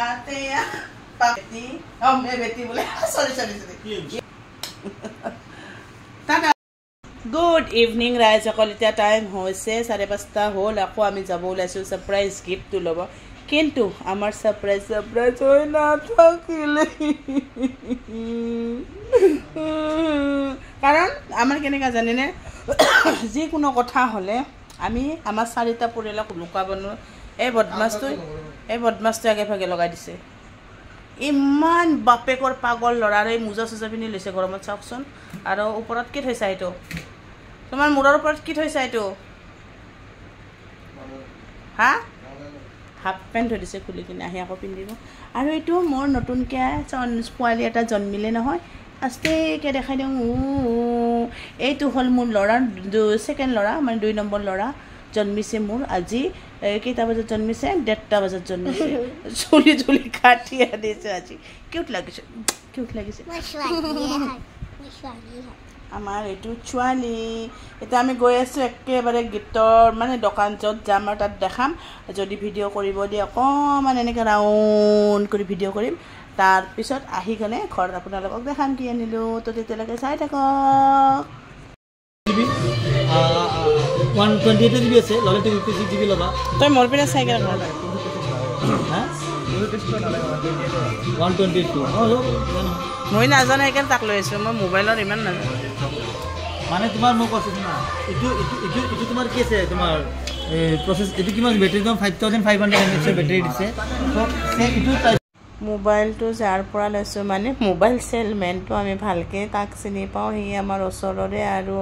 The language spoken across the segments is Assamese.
बेटी मैं बेटी बोले सॉरी गुड इवनिंग राइजসকল এতিয়া টাইম হৈছে 5:30 হ'ল আকৌ আমি যাব ওলাইছো সারপ্রাইজ গিফট লব কিন্তু আমার সারপ্রাইজ হয় না থাকিলে কারণ আমার কেনেকা জানেনে যে কোনো কথা হলে আমি আমার চারিটা পৰিয়ালক লুকাব নোৱাৰো এই বদমাছটো আগে ভাগে লগাই দিছে ইমান বাপেকৰ পাগল লৰাৰে মুজা সুজা পিনি লৈছে গৰমত চাওকচোন আৰু ওপৰত কি থৈছা এইটো তোমাৰ মূৰৰ ওপৰত কি থৈছা এইটো হা হাফ পেন্ট থৈ দিছে খুলি কিনে আহি আকৌ পিন্ধিব আৰু এইটো মোৰ নতুনকৈ পোৱালি এটা জন্মিলে নহয় আস্তেকৈ দেখাই দিওঁ এইটো হ'ল মোৰ ল'ৰাৰ ছেকেণ্ড ল'ৰা মানে 2 নম্বৰ ল'ৰা জন্মিছে মোৰ আজি কেইটা বজাত জন্মিছে 1:30 বজাত জন্মিছে চুলি কাটি আনিছে আজি কিউট লাগিছে আমাৰ এইটো ছোৱালী এতিয়া আমি গৈ আছোঁ একেবাৰে গিফ্টৰ মানে দোকান য'ত যাম আৰু তাত দেখাম যদি ভিডিঅ' কৰিব দিয়ে অকণমান এনেকৈ ৰাউণ্ড কৰি ভিডিঅ' কৰিম তাৰপিছত আহি গ'লে ঘৰত আপোনালোকক দেখাম কি আনিলোঁ তো তেতিয়ালৈকে চাই থাকক 128 GB আছে লগে 256 GB লবা তই মোৰ পিনে চাই কেনে ঘৰত হা 122 হলো মই নাজানো সেইকাৰণে তাক লৈ আছোঁ মই মোবাইলত ইমান নাজানো মানে তোমাৰ মোক কৈছে না এইটো তোমাৰ কি আছে তোমাৰ প্ৰসেস এইটো কিমান বেটাৰি দাম 5500 mAh বেটাৰি দিছে তো এইটো মোবাইলটো যাৰ পৰা লৈছোঁ মানে মোবাইল সেলমেনটো আমি ভালকৈ তাক চিনি পাওঁ সি আমাৰ ওচৰৰে আৰু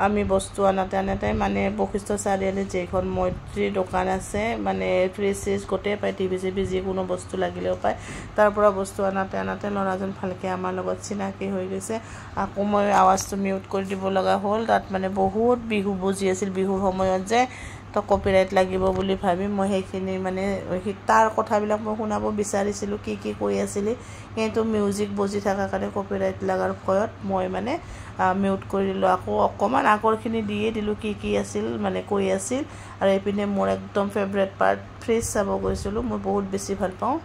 আমি বস্তু আনাতে মানে বশিষ্ঠ চাৰিআলিত যেখন মৈত্ৰী দোকান আছে মানে ফ্ৰিজ গোটেই পায় টিভি যিকোনো বস্তু লাগিলেও পায় তাৰ পৰা বস্তু আনাতে ল'ৰাজন ভালকৈ আমাৰ লগত চিনাকি হৈ গৈছে আকৌ মই আৱাজটো মিউট কৰি দিব লগা হ'ল তাত মানে বহুত বিহু বুজি আছিল বিহুৰ সময়ত যে তো কপিৰাইট লাগিব বুলি ভাবি মই সেইখিনি মানে তাৰ কথাবিলাক মই শুনাব বিচাৰিছিলোঁ কি কৈ আছিলি কিন্তু মিউজিক বজি থকাৰ কাৰণে কপিৰাইট লাগাৰ ভয়ত মই মানে মিউট কৰি দিলোঁ আকৌ অকণমান আগৰখিনি দিয়ে দিলোঁ কি আছিল মানে কৈ আছিল আৰু এইপিনে মোৰ একদম ফেভৰেট পাৰ্ট ফ্ৰিজ চাব গৈছিলোঁ মই বহুত বেছি ভাল পাওঁ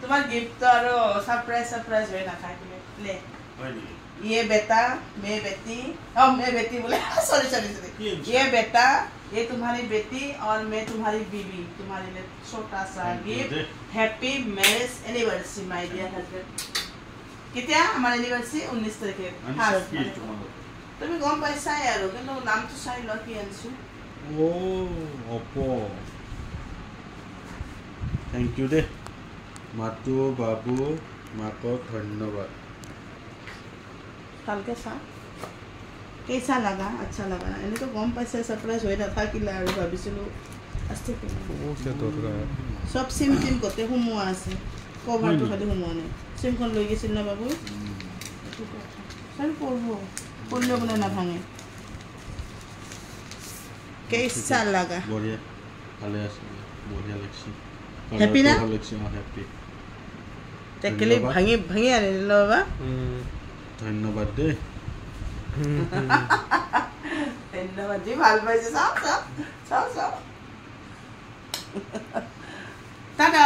তোমাৰ গিফ্ট আৰু সারপ্রাইজ হৈ নাথাকিলে লে ये बेटा मैं बेटी बोले सॉरी ये बेटा ये तुम्हारी बेटी और मैं तुम्हारी बीवी तुम्हारे लिए छोटा सा gift happy marriage anniversary my dear husband कितना हमारा एनिवर्सरी 19 तारिखे তুমি গম পাইছাই আৰু কিন্তু নামটো চাই ল কি আনিছো ওপো থ্যাংক ইউ দে মাতু বাবু মাকক ধন্যবাদ ভালকে চা कैसा लगा अच्छा लगा एने तो गम पाइसे सरप्राइज হৈ নাথাকিলা আৰু ভাবিছিলো আস্তে সব সিম গতে হুমুয়া আছে কভাৰটো খালি হুমুয়া নাই সিমখন লৈ গৈছিল না বাবু সব পড়লো বলে না ভাঙে कैसा लगा बढ़िया ভালো আছে बढ़िया লাগছে হ্যাপি না লাগছে হ্যাপি তেকলি ভাঙি আনিল বাবা ধন্যবাদ দে ধন্যবাদ জি ভাল পাইছে সব টাটা